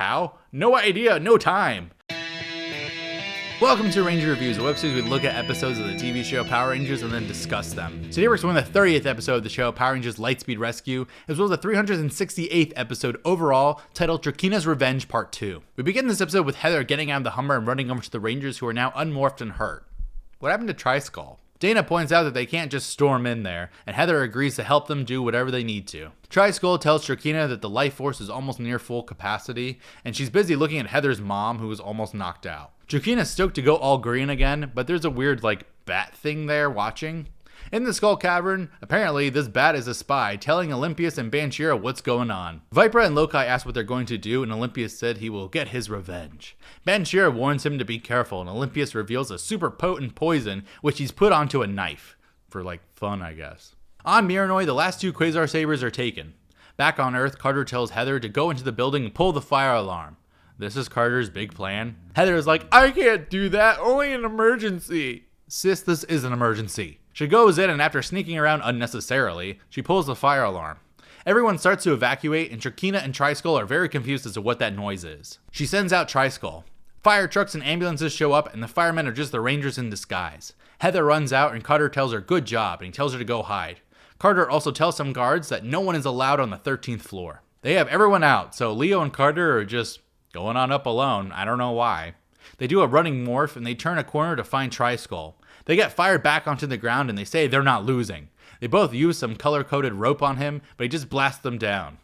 How? No idea, no time. Welcome to Ranger Reviews, a website where we look at episodes of the TV show Power Rangers and then discuss them. Today we're covering the 30th episode of the show, Power Rangers Lightspeed Rescue, as well as the 368th episode overall, titled Trakeena's Revenge Part 2. We begin this episode with Heather getting out of the Hummer and running over to the Rangers, who are now unmorphed and hurt. What happened to Tri-Skull? Dana points out that they can't just storm in there, and Heather agrees to help them do whatever they need to. Tri-Skull tells Trakeena that the life force is almost near full capacity, and she's busy looking at Heather's mom, who is almost knocked out. Trakeena's stoked to go all green again, but there's a weird, bat thing there watching. In the Skull Cavern, apparently this bat is a spy, telling Olympius and Banshira what's going on. Vipra and Lokai ask what they're going to do, and Olympius said he will get his revenge. Banshira warns him to be careful, and Olympius reveals a super potent poison, which he's put onto a knife. For, fun, I guess. On Miranoi, the last two Quasar Sabers are taken. Back on Earth, Carter tells Heather to go into the building and pull the fire alarm. This is Carter's big plan. Heather is like, I can't do that, only an emergency. Sis, this is an emergency. She goes in, and after sneaking around unnecessarily, she pulls the fire alarm. Everyone starts to evacuate, and Trakeena and Tri-Skull are very confused as to what that noise is. She sends out Tri-Skull. Fire trucks and ambulances show up, and the firemen are just the Rangers in disguise. Heather runs out, and Carter tells her good job, and he tells her to go hide. Carter also tells some guards that no one is allowed on the 13th floor. They have everyone out, so Leo and Carter are just going on up alone. I don't know why. They do a running morph, and they turn a corner to find Tri-Skull. They get fired back onto the ground, and they say they're not losing. They both use some color-coded rope on him, but he just blasts them down.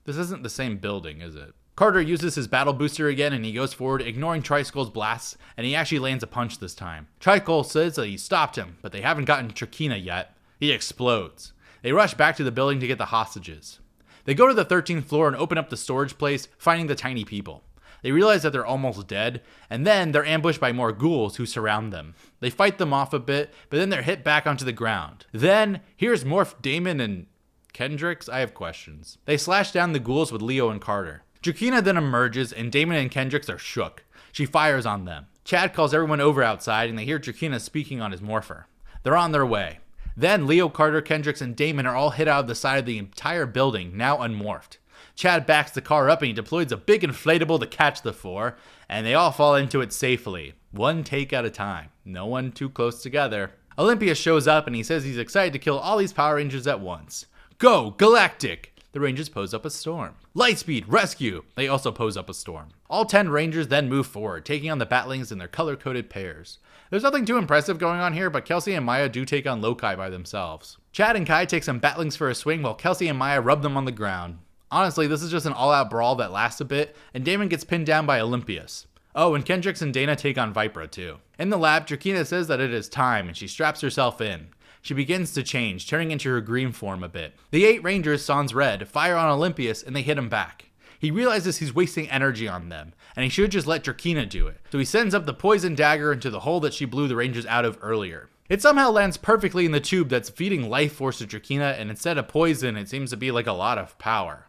This isn't the same building, is it? Carter uses his battle booster again, and he goes forward, ignoring Tri-Skull's blasts, and he actually lands a punch this time. Tri-Skull says that he stopped him, but they haven't gotten Trakeena yet. He explodes. They rush back to the building to get the hostages. They go to the 13th floor and open up the storage place, finding the tiny people. They realize that they're almost dead, and then they're ambushed by more ghouls who surround them. They fight them off a bit, but then they're hit back onto the ground. Then, here's Morph Damon and Kendricks? I have questions. They slash down the ghouls with Leo and Carter. Trakeena then emerges, and Damon and Kendricks are shook. She fires on them. Chad calls everyone over outside, and they hear Trakeena speaking on his morpher. They're on their way. Then Leo, Carter, Kendricks, and Damon are all hit out of the side of the entire building, now unmorphed. Chad backs the car up and he deploys a big inflatable to catch the four, and they all fall into it safely. One take at a time. No one too close together. Olympius shows up and he says he's excited to kill all these Power Rangers at once. Go, Galactic! The Rangers pose up a storm. Lightspeed, rescue! They also pose up a storm. All 10 Rangers then move forward, taking on the Batlings in their color-coded pairs. There's nothing too impressive going on here, but Kelsey and Maya do take on Lokai by themselves. Chad and Kai take some Batlings for a swing while Kelsey and Maya rub them on the ground. Honestly, this is just an all-out brawl that lasts a bit, and Damon gets pinned down by Olympius. Oh, and Kendricks and Dana take on Vipra too. In the lab, Trakeena says that it is time, and she straps herself in. She begins to change, turning into her green form a bit. The 8 Rangers, sans red, fire on Olympius, and they hit him back. He realizes he's wasting energy on them, and he should just let Trakeena do it. So he sends up the poison dagger into the hole that she blew the Rangers out of earlier. It somehow lands perfectly in the tube that's feeding life force to Trakeena, and instead of poison, it seems to be like a lot of power.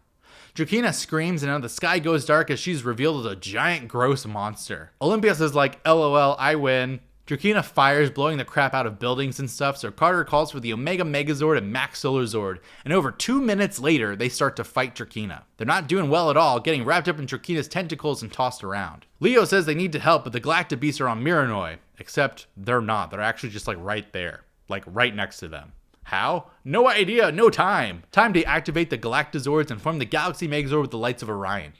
Trakeena screams, and now the sky goes dark as she's revealed as a giant, gross monster. Olympius is like, LOL, I win. Trakeena fires, blowing the crap out of buildings and stuff, so Carter calls for the Omega Megazord and Max Solar Zord, and over 2 minutes later, they start to fight Trakeena. They're not doing well at all, getting wrapped up in Trakeena's tentacles and tossed around. Leo says they need to help, but the Galactic Beasts are on Miranoi, except they're not. They're actually just right there, right next to them. How? No idea, no time. Time to activate the Galactizords and form the Galaxy Megazord with the Lights of Orion.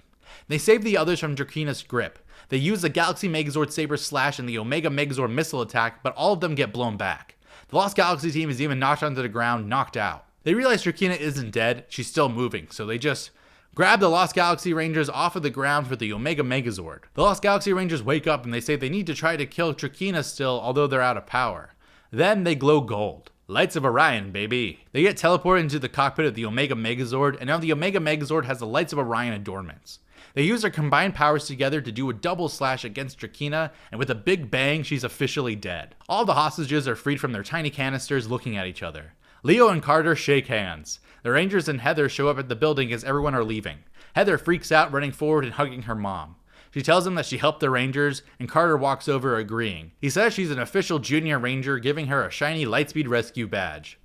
They save the others from Trakeena's grip. They use the Galaxy Megazord Saber Slash and the Omega Megazord missile attack, but all of them get blown back. The Lost Galaxy team is even knocked onto the ground, knocked out. They realize Trakeena isn't dead, she's still moving, so they just grab the Lost Galaxy Rangers off of the ground for the Omega Megazord. The Lost Galaxy Rangers wake up and they say they need to try to kill Trakeena still, although they're out of power. Then they glow gold. Lights of Orion, baby. They get teleported into the cockpit of the Omega Megazord, and now the Omega Megazord has the Lights of Orion adornments. They use their combined powers together to do a double slash against Trakeena, and with a big bang, she's officially dead. All the hostages are freed from their tiny canisters, looking at each other. Leo and Carter shake hands. The Rangers and Heather show up at the building as everyone are leaving. Heather freaks out, running forward and hugging her mom. She tells him that she helped the Rangers, and Carter walks over agreeing. He says she's an official junior Ranger, giving her a shiny Lightspeed Rescue badge.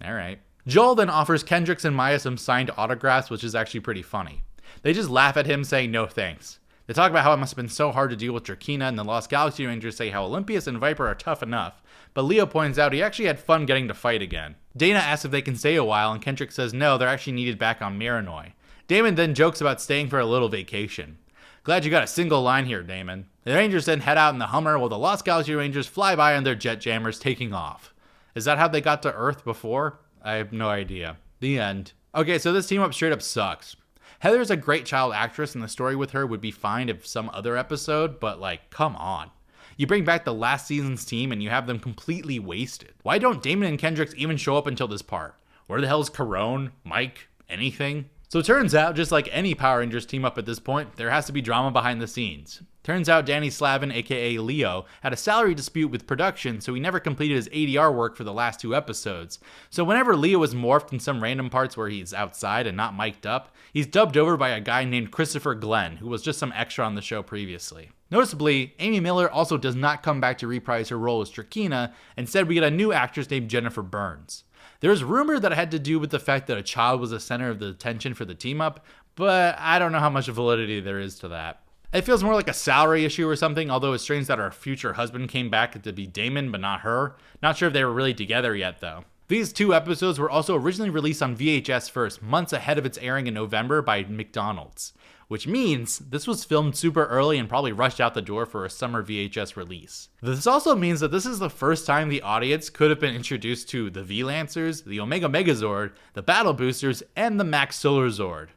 Alright. Joel then offers Kendricks and Maya some signed autographs, which is actually pretty funny. They just laugh at him saying no thanks. They talk about how it must have been so hard to deal with Trakeena, and the Lost Galaxy Rangers say how Olympius and Viper are tough enough, but Leo points out he actually had fun getting to fight again. Dana asks if they can stay a while, and Kendrick says no, they're actually needed back on Miranoi. Damon then jokes about staying for a little vacation. Glad you got a single line here, Damon. The Rangers then head out in the Hummer while the Lost Galaxy Rangers fly by on their jet jammers taking off. Is that how they got to Earth before? I have no idea. The end. Okay, so this team up straight up sucks. Heather's a great child actress and the story with her would be fine if some other episode, but like, come on. You bring back the last season's team and you have them completely wasted. Why don't Damon and Kendricks even show up until this part? Where the hell is Carone, Mike, anything? So it turns out, just like any Power Rangers team up at this point, there has to be drama behind the scenes. Turns out Danny Slavin, aka Leo, had a salary dispute with production, so he never completed his ADR work for the last 2 episodes. So whenever Leo is morphed in some random parts where he's outside and not mic'd up, he's dubbed over by a guy named Christopher Glenn, who was just some extra on the show previously. Noticeably, Amy Miller also does not come back to reprise her role as Trakeena, instead we get a new actress named Jennifer Burns. There's rumor that it had to do with the fact that a child was the center of the attention for the team up, but I don't know how much validity there is to that. It feels more like a salary issue or something, although it's strange that her future husband came back to be Damon but not her. Not sure if they were really together yet though. These 2 episodes were also originally released on VHS first, months ahead of its airing in November by McDonald's. Which means this was filmed super early and probably rushed out the door for a summer VHS release. This also means that this is the first time the audience could have been introduced to the V-Lancers, the Omega Megazord, the Battle Boosters, and the Max Solar Zord.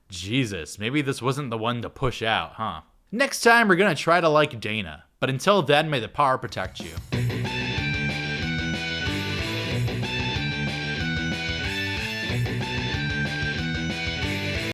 Jesus, maybe this wasn't the one to push out, huh? Next time we're gonna try to like Dana, but until then may the power protect you.